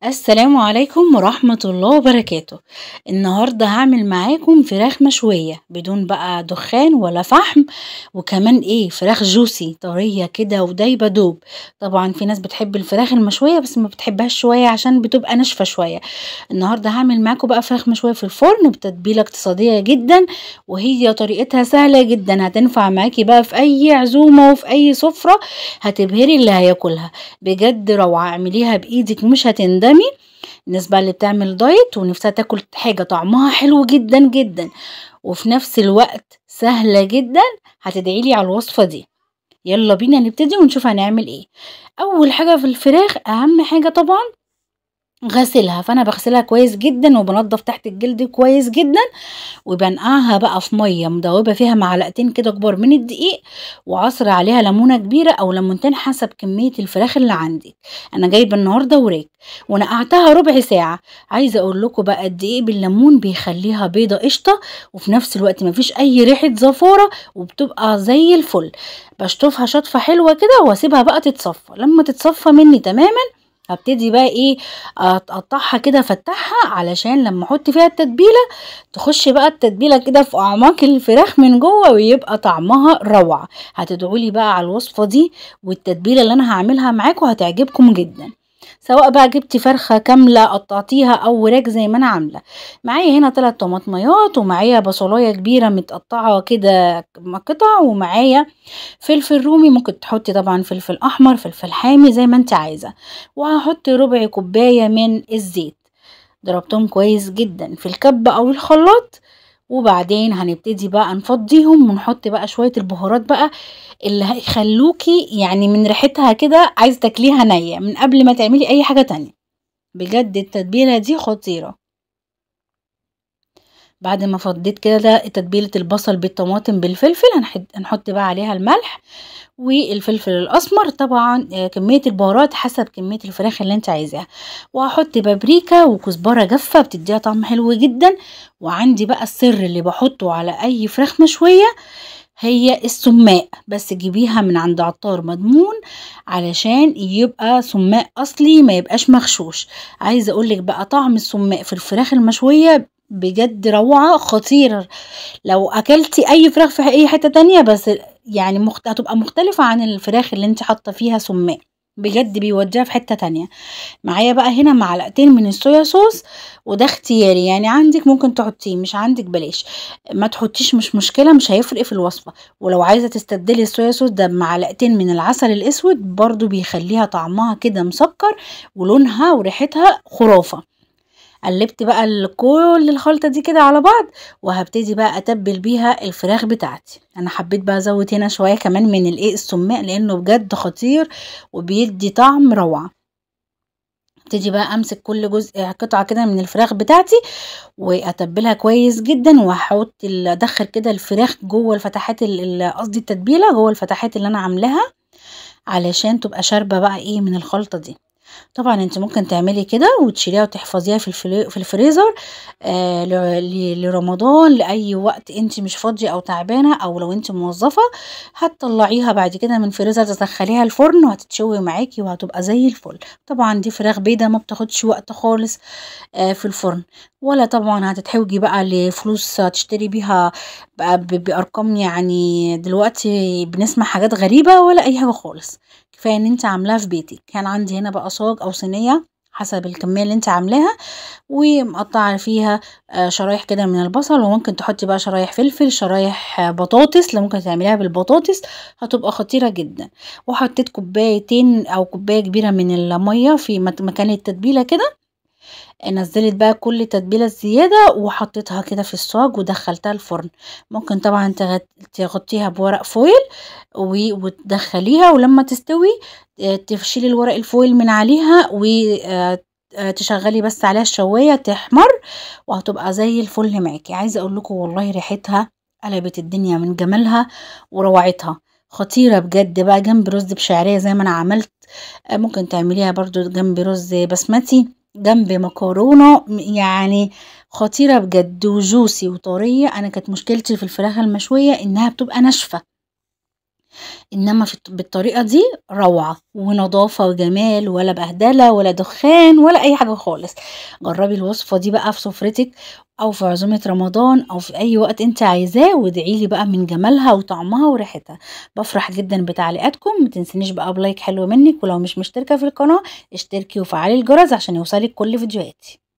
السلام عليكم ورحمة الله وبركاته. النهاردة هعمل معاكم فراخ مشوية بدون بقى دخان ولا فحم، وكمان فراخ جوسي طرية كده ودايبة دوب. طبعا في ناس بتحب الفراخ المشوية بس ما بتحبهاش شوية عشان بتبقى ناشفة شوية. النهاردة هعمل معاكم بقى فراخ مشوية في الفرن بتتبيلة اقتصادية جدا، وهي طريقتها سهلة جدا، هتنفع معاكي بقى في اي عزومة وفي اي سفرة، هتبهري اللي هياكلها. بجد روعة، اعمليها بايدك مش هتندمي. الناس بقى اللي بتعمل دايت ونفسها تاكل حاجة طعمها حلو جدا جدا وفي نفس الوقت سهلة جدا، هتدعيلي على الوصفة دي. يلا بينا نبتدي ونشوف هنعمل ايه. اول حاجة في الفراخ، اهم حاجة طبعا غسلها، فانا بغسلها كويس جدا وبنضف تحت الجلد كويس جدا، وبنقعها بقى في ميه مدوبه فيها معلقتين كده كبار من الدقيق، وعصر عليها ليمونه كبيره او ليمونتين حسب كميه الفراخ اللي عندي. انا جايبه النهارده وراك، ونقعتها ربع ساعه. عايزه اقول لكم بقى الدقيق بالليمون بيخليها بيضه قشطه، وفي نفس الوقت مفيش اي ريحه زفاره، وبتبقى زي الفل. بشطفها شطفه حلوه كده واسيبها بقى تتصفى. لما تتصفى مني تماما هبتدي بقى اقطعها كده افتحها علشان لما احط فيها التتبيله تخش بقى التتبيله كده في اعماق الفراخ من جوه ويبقى طعمها روعه. هتدعولي بقى على الوصفه دي، والتتبيله اللي انا هعملها معاكم هتعجبكم جدا. سواء بقى جبتي فرخه كامله قطعتيها او وراك زي ما انا عامله. معايا هنا 3 طماطميات، ومعايا بصلايه كبيره متقطعه كده قطع، ومعايا فلفل رومي، ممكن تحطي طبعا فلفل احمر، فلفل حامي زي ما انت عايزه. وهحط ربع كوبايه من الزيت، ضربتهم كويس جدا في الكبة او الخلاط. وبعدين هنبتدي بقى نفضيهم ونحط بقى شوية البهارات بقى اللي هيخلوكي يعني من ريحتها كده عايزة تاكليها نية من قبل ما تعملي اي حاجة تانية. بجد التتبيلة دي خطيرة. بعد ما فضيت كده تتبيلة البصل بالطماطم بالفلفل، هنحط بقى عليها الملح والفلفل الاسمر طبعا، كميه البهارات حسب كميه الفراخ اللي انت عايزاها. وهحط بابريكا وكزبره جافه بتديها طعم حلو جدا. وعندي بقى السر اللي بحطه على اي فراخ مشويه، هي السماق، بس جيبيها من عند عطار مضمون علشان يبقى سماق اصلي ما يبقاش مغشوش. عايزه اقولك بقى طعم السماق في الفراخ المشويه بجد روعه خطير. لو اكلتي اي فراخ في اي حتة تانية بس يعني هتبقى مختلفة عن الفراخ اللي انت حاطة فيها سماق، بجد بيوديها في حتة تانية. معايا بقى هنا معلقتين من الصويا صوص، وده اختياري، يعني عندك ممكن تحطيه، مش عندك بلاش. ما تحطيش مش مشكلة، مش هيفرق في الوصفة. ولو عايزة تستبدلي الصويا صوص ده بمعلقتين من العسل الاسود، برضو بيخليها طعمها كده مسكر، ولونها وريحتها خرافة. قلبت بقى كل الخلطة دي كده على بعض، وهبتدي بقى اتبل بيها الفراخ بتاعتي. انا حبيت بقى ازود هنا شوية كمان من السماق لانه بجد خطير وبيدي طعم روعة. ابتدي بقى امسك كل جزء قطعة كده من الفراخ بتاعتي واتبلها كويس جدا، واحط ادخل كده الفراخ جوه الفتحات قصدي التتبيلة جوه الفتحات اللي انا عاملاها علشان تبقى شاربة بقى من الخلطة دي. طبعا انت ممكن تعملي كده وتشيليها وتحفظيها في الفريزر، لرمضان، لاي وقت انت مش فاضيه او تعبانه، او لو انت موظفه هتطلعيها بعد كده من الفريزر تدخليها الفرن وهتتشوي معاكي وهتبقى زي الفل. طبعا دي فراخ بيضه ما بتاخدش وقت خالص في الفرن، ولا طبعا هتتحوجي بقى لفلوس تشتري بيها بقى بارقام. يعني دلوقتي بنسمع حاجات غريبه ولا اي حاجه خالص، كفايه ان انت عاملاها في بيتك. كان عندي هنا بقى صاج او صينيه حسب الكميه اللي انت عاملاها، ومقطعه فيها شرايح كده من البصل، وممكن تحطي بقى شرايح فلفل، شرايح بطاطس لو ممكن تعمليها بالبطاطس هتبقى خطيره جدا. وحطيت كوبايتين او كوبايه كبيره من الميه في مكان التتبيله كده. نزلت بقى كل تتبيله الزياده وحطيتها كده في الصاج ودخلتها الفرن. ممكن طبعا تغطيها بورق فويل وتدخليها، ولما تستوي تشيلي الورق الفويل من عليها وتشغلي بس عليها الشوايه تحمر، وهتبقى زي الفل معاكي. عايزه اقول لكم والله ريحتها قلبت الدنيا من جمالها وروعتها، خطيره بجد. بقى جنب رز بشعريه زي ما انا عملت، ممكن تعمليها برضو جنب رز بسمتي، جنب مكرونه، يعني خطيره بجد وجوسي وطريه. انا كانت مشكلتي في الفراخ المشويه انها بتبقى ناشفه، إنما بالطريقة دي روعة ونضافة وجمال، ولا بهدلة ولا دخان ولا أي حاجة خالص. جربي الوصفة دي بقى في سفرتك أو في عزومة رمضان أو في أي وقت انت عايزاه، وادعيلي بقى من جمالها وطعمها وريحتها. بفرح جدا بتعليقاتكم، متنسنيش بقى بلايك حلو منك، ولو مش مشتركة في القناة اشتركي وفعلي الجرس عشان يوصلك كل فيديوهاتي.